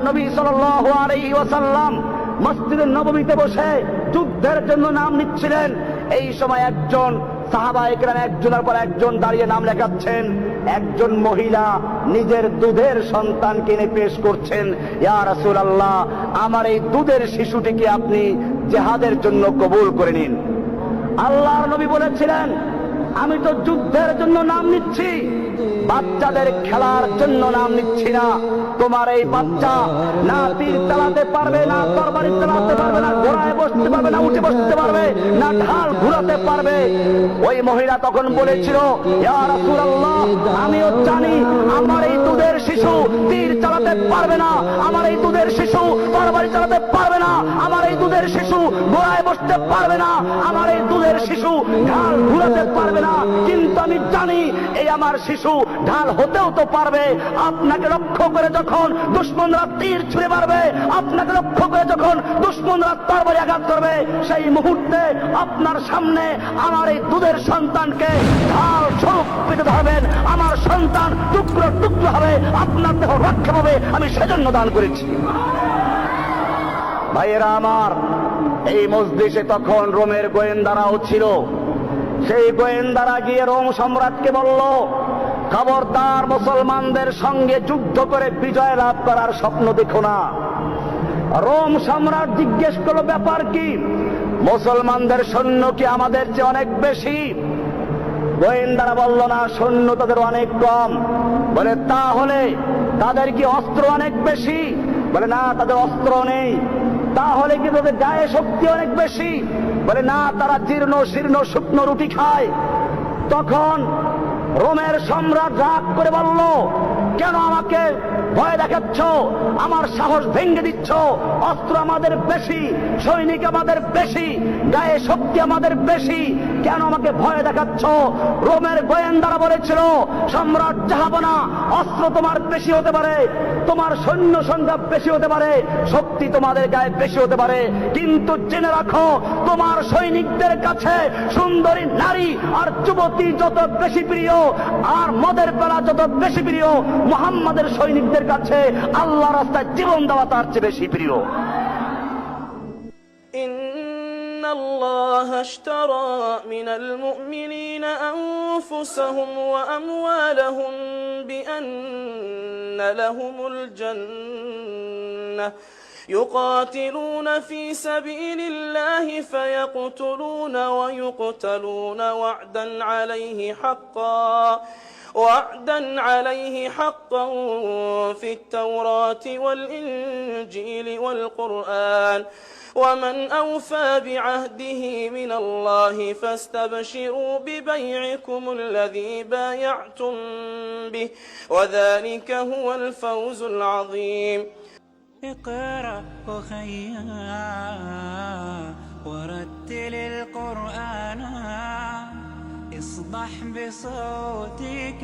নবী সাল্লাল্লাহু আলাইহি ওয়াসাল্লাম মসজিদে নববীতে বসে যুদ্ধের জন্য নাম নিচ্ছিলেন। এই সময় একজন সাহাবায়ে কেরাম একজনের পর একজন দাঁড়িয়ে নাম লেখাচ্ছেন। একজন মহিলা নিজের দুধের সন্তানকে এনে পেশ করছেন, ইয়া রাসূলুল্লাহ, আমার এই দুধের শিশুটিকে আপনি জিহাদের জন্য কবুল করে নিন। আল্লাহর নবী বলেছিলেন, আমি তো যুদ্ধের জন্য নাম নিচ্ছি, বাচ্চাদের খেলার জন্য নাম নিচ্ছি না। তোমার এই বাচ্চা না তীর চালাতে পারবে, না তরবারি চালাতে পারবে, না ঘোড়ায় বসতে পারবে, না উঠে বসতে পারবে, না ঢাল ঘুরাতে পারবে। ওই মহিলা তখন বলেছিল, ইয়া রাসূলুল্লাহ, আমিও জানি আমার এই দুধের শিশু তীর চালাতে পারবে না, আমার এই দুধের শিশু তরবারি চালাতে পারবে না, আমার এই দুধের শিশু ঘোড়ায় বসতে পারবে না, আমার এই দুধের শিশু ঢাল ঘুরাতে পারবে না। কিন্তু আমি জানি এই আমার শিশু ঢাল হতেও তো পারবে। আপনাকে লক্ষ্য করে যখন দুশমনরা তীর ছুঁড়ে মারবে, আপনাকে লক্ষ্য করে যখন দুশমনরা তরবারি আঘাত করবে, সেই মুহূর্তে আপনার সামনে আমার এই দুধের সন্তানকে ঢাল স্বরূপ পেতে ধরবেন, আমার সন্তান টুকরো টুকরো হবে, আপনার দেহ রক্ষা পাবে, আমি সেজন্য দান করেছি। ভাইয়েরা আমার, এই মজলিসে তখন রোমের গোয়েন্দারাও ছিল। সেই গোয়েন্দারা গিয়ে রোম সম্রাটকে বলল, খবরদার, মুসলমানদের সঙ্গে যুদ্ধ করে বিজয় লাভ করার স্বপ্ন দেখো না। রোম সম্রাট জিজ্ঞেস করলো, ব্যাপার কি? মুসলমানদের সৈন্য কি আমাদের চেয়ে অনেক বেশি? গোয়েন্দারা বলল, না, সৈন্য তাদের অনেক কম। বলে, তাহলে তাদের কি অস্ত্র অনেক বেশি? বলে, না, তাদের অস্ত্র নেই। তাহলে কি তাদের গায়ে শক্তি অনেক বেশি? বলে, না, তারা জীর্ণ শীর্ণ শুকনো রুটি খায়। তখন রোমের সম্রাট রাগ করে বলল, কেন আমাকে ভয় দেখাচ্ছ? আমার সাহস ভেঙে দিচ্ছ। অস্ত্র আমাদের বেশি, সৈনিক আমাদের বেশি, গায়ে শক্তি আমাদের বেশি, কেন আমাকে ভয় দেখাচ্ছ? রোমের গোয়েন্দারা বলেছিল, সম্রাট জাহাপনা, অস্ত্র তোমার বেশি হতে পারে, তোমার সৈন্য সংখ্যা বেশি হতে পারে, শক্তি তোমাদের গায়ে বেশি হতে পারে, কিন্তু জেনে রাখো, তোমার সৈনিকদের কাছে সুন্দরী নারী আর যুবতী যত বেশি প্রিয়, আর মদের পেলা যত বেশি প্রিয়, মুহাম্মাদের সৈনিকদের কাছে আল্লাহ রাস্তায় জীবন দেওয়া তার চেয়ে বেশি প্রিয়। ইন্নাল্লাহা আশতারা মিনাল মুমিনিনা আনফুসাহুম ওয়া আমওয়ালাহুম বিআন্না লাহুমুল জান্নাহ يقاتلون في سبيل الله فيقتلون ويقتلون وعدا عليه حقا في التوراة والإنجيل والقرآن ومن أوفى بعهده من الله فاستبشروا ببيعكم الذي بايعتم به وذلك هو الفوز العظيم. اقرأ أخيا ورتل القرآن اصبح بصوتك